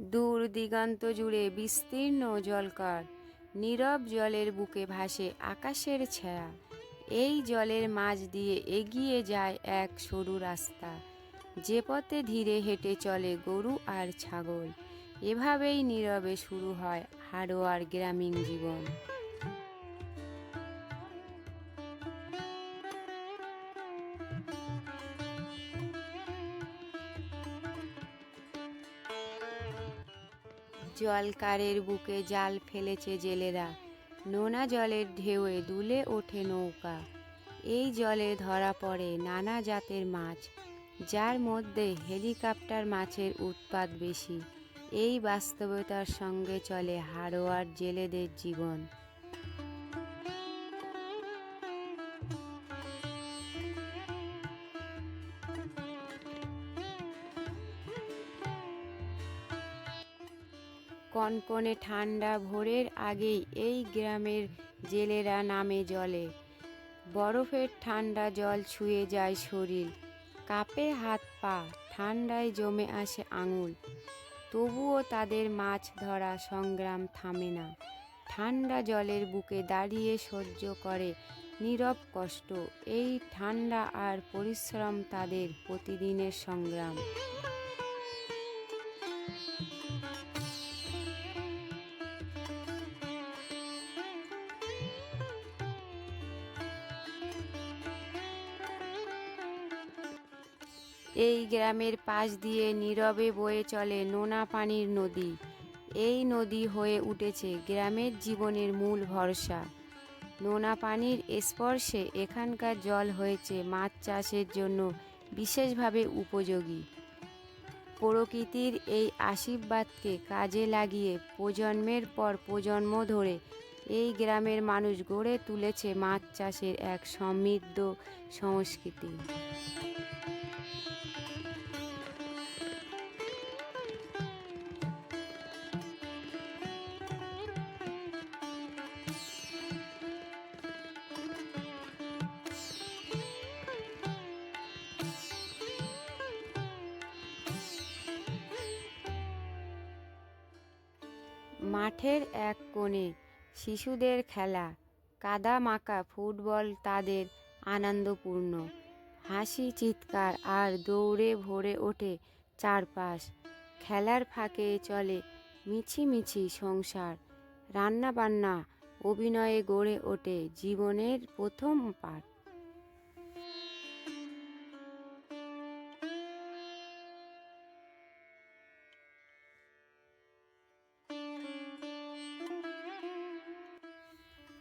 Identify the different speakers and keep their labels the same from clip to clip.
Speaker 1: দূর দিগন্ত জুড়ে বিস্তীর্ণ জলকর, নীরব জলের বুকে ভাসে আকাশের ছায়া। এই জলের মাঝ দিয়ে এগিয়ে যায় এক সরু রাস্তা, যে পথে ধীরে হেঁটে চলে গরু আর ছাগল। এভাবেই নীরবে শুরু হয় হাড়োয়ার গ্রামীণ জীবন। জলকারের বুকে জাল ফেলেছে জেলেরা, নোনা জলের ঢেউয়ে দুলে ওঠে নৌকা। এই জলে ধরা পড়ে নানা জাতের মাছ, যার মধ্যে হেলিকপ্টার মাছের উৎপাত বেশি। এই বাস্তবতার সঙ্গে চলে হাড়োয়ার জেলেদের জীবন। কনকনে ঠান্ডা ভোরের আগেই এই গ্রামের জেলেরা নামে জলে। বরফের ঠান্ডা জল ছুঁয়ে যায় শরীর, কাঁপে হাত পা, ঠান্ডায় জমে আসে আঙুল। তবুও তাদের মাছ ধরা সংগ্রাম থামে না। ঠান্ডা জলের বুকে দাঁড়িয়ে সহ্য করে নীরব কষ্ট। এই ঠান্ডা আর পরিশ্রম তাদের প্রতিদিনের সংগ্রাম। এই গ্রামের পাশ দিয়ে নীরবে বয়ে চলে নোনা পানির নদী। এই নদী হয়ে উঠেছে গ্রামের জীবনের মূল ভরসা। নোনা পানির স্পর্শে এখানকার জল হয়েছে মাছ চাষের জন্য বিশেষভাবে উপযোগী। প্রকৃতির এই আশীর্বাদকে কাজে লাগিয়ে প্রজন্মের পর প্রজন্ম ধরে এই গ্রামের মানুষ গড়ে তুলেছে মাছ চাষের এক সমৃদ্ধ সংস্কৃতি। মাঠের এক কোণে শিশুদের খেলা, কাদা মাখা ফুটবল তাদের আনন্দপূর্ণ। হাসি, চিৎকার আর দৌড়ে ভরে ওঠে চারপাশ। খেলার ফাঁকে চলে মিছিমিছি সংসার, রান্নাবান্না, অভিনয়ে গড়ে ওঠে জীবনের প্রথম পাঠ।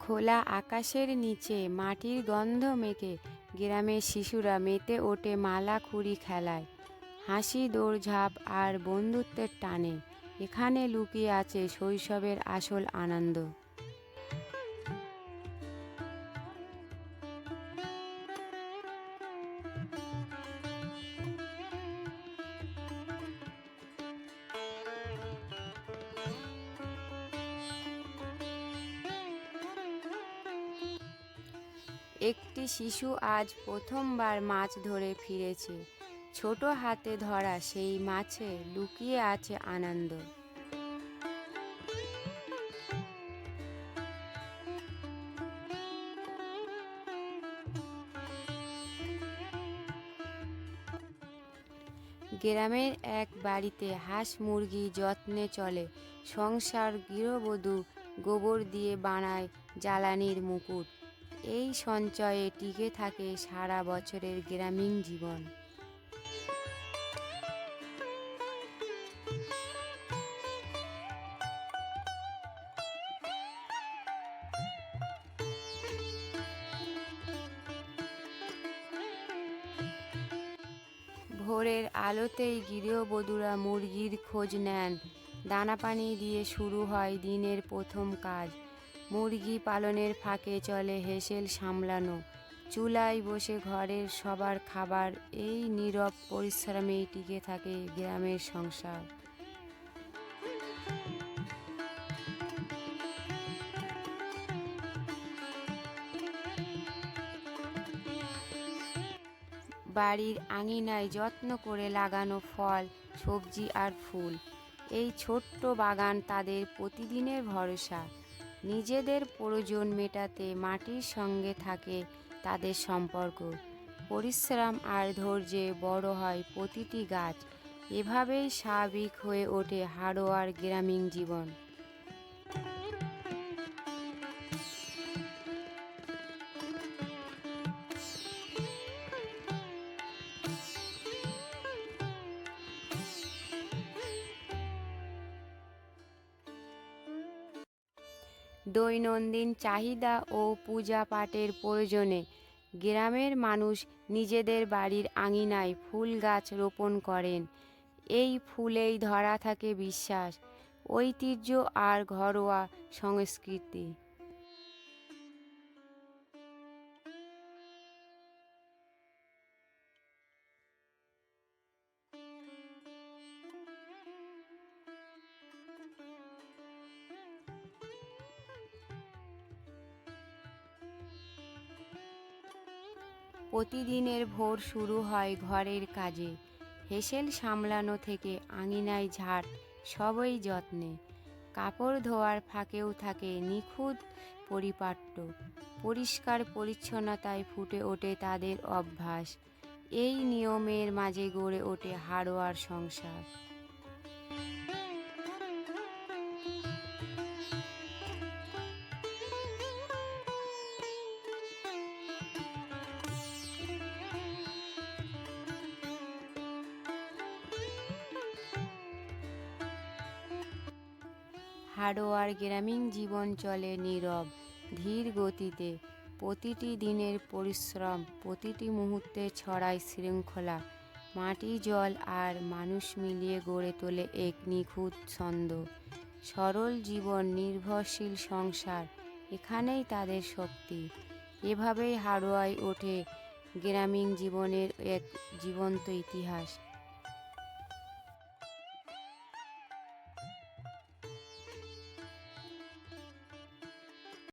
Speaker 1: খোলা আকাশের নিচে মাটির গন্ধ মেখে গ্রামের শিশুরা মেতে ওঠে মালাখুরি খেলায়। হাসি, দৌড়ঝাঁপ আর বন্ধুত্বের টানে এখানে লুকিয়ে আছে শৈশবের আসল আনন্দ। একটি শিশু আজ প্রথমবার মাছ ধরে ফিরেছে। ছোট হাতে ধরা সেই মাছে লুকিয়ে আছে আনন্দ। গ্রামের এক বাড়িতে হাঁস মুরগি যত্নে চলে সংসার। গৃহবধূ গোবর দিয়ে বানায় জ্বালানির মুকুট। এই সঞ্চয়ে টিকে থাকে সারা বছরের গ্রামীণ জীবন। ভোরের আলোতেই গৃহবধূরা মুরগির খোঁজ নেন। দানা পানি দিয়ে শুরু হয় দিনের প্রথম কাজ। মুরগি পালনের ফাঁকে চলে হেঁসেল সামলানো, চুলায় বসে ঘরের সবার খাবার। এই নীরব পরিশ্রমেই টিকে থাকে গ্রামের সংসার। বাড়ির আঙিনায় যত্ন করে লাগানো ফল, সবজি আর ফুল, এই ছোট্ট বাগান তাদের প্রতিদিনের ভরসা। নিজেদের প্রয়োজন মেটাতে মাটির সঙ্গে থাকে তাদের সম্পর্ক। পরিশ্রম আর ধৈর্যে বড় হয় প্রতিটি গাছ। এভাবেই স্বাভাবিক হয়ে ওঠে হাড়োয়ার গ্রামীণ জীবন। দৈনন্দিন চাহিদা ও পূজা পাঠের প্রয়োজনে গ্রামের মানুষ নিজেদের বাড়ির আঙিনায় ফুল গাছ রোপণ করেন। এই ফুলেই ধরা থাকে বিশ্বাস, ঐতিহ্য আর ঘরোয়া সংস্কৃতি। প্রতিদিনের ভোর শুরু হয় ঘরের কাজে। হেসেল সামলানো থেকে আঙিনায় ঝাড়, সবই যত্নে। কাপড় ধোয়ার ফাঁকেও থাকে নিখুঁত পরিপাট্য। পরিষ্কার পরিচ্ছন্নতায় ফুটে ওঠে তাদের অভ্যাস। এই নিয়মের মাঝে গড়ে ওঠে হাড়োয়ার সংসার। হাড়োয়ার গ্রামীণ জীবন চলে নীরব, ধীর গতিতে। প্রতিটি দিনের পরিশ্রম, প্রতিটি মুহূর্তে ছড়ায় শৃঙ্খলা। মাটি, জল আর মানুষ মিলিয়ে গড়ে তোলে এক নিখুঁত ছন্দ। সরল জীবন, নির্ভরশীল সংসার, এখানেই তাদের শক্তি। এভাবেই হাড়োয়ায় ওঠে গ্রামীণ জীবনের এক জীবন্ত ইতিহাস।